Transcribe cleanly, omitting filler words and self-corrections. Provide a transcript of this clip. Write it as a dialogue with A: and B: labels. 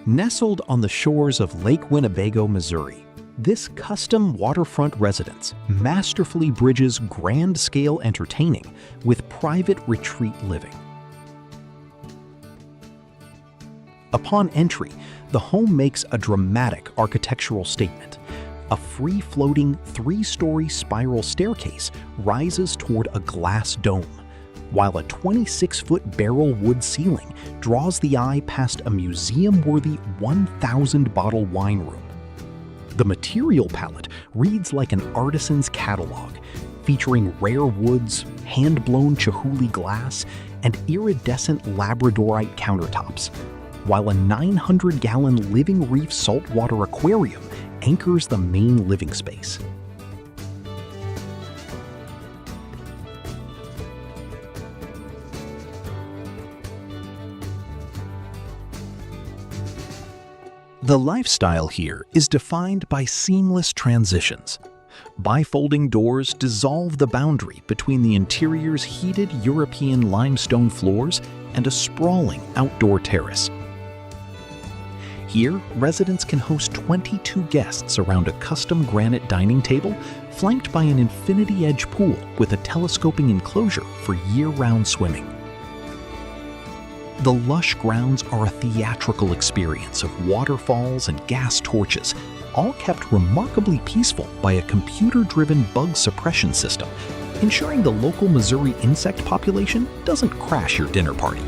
A: Nestled on the shores of Lake Winnebago, Missouri, this custom waterfront residence masterfully bridges grand-scale entertaining with private retreat living. Upon entry, the home makes a dramatic architectural statement. A free-floating, three-story spiral staircase rises toward a glass dome, while a 26-foot barrel wood ceiling draws the eye past a museum-worthy 1,000-bottle wine room. The material palette reads like an artisan's catalog, featuring rare woods, hand-blown Chihuly glass, and iridescent labradorite countertops, while a 900-gallon Living Reef saltwater aquarium anchors the main living space. The lifestyle here is defined by seamless transitions. Bifolding doors dissolve the boundary between the interior's heated European limestone floors and a sprawling outdoor terrace. Here, residents can host 22 guests around a custom granite dining table flanked by an infinity-edge pool with a telescoping enclosure for year-round swimming. The lush grounds are a theatrical experience of waterfalls and gas torches, all kept remarkably peaceful by a computer-driven bug suppression system, ensuring the local Missouri insect population doesn't crash your dinner party.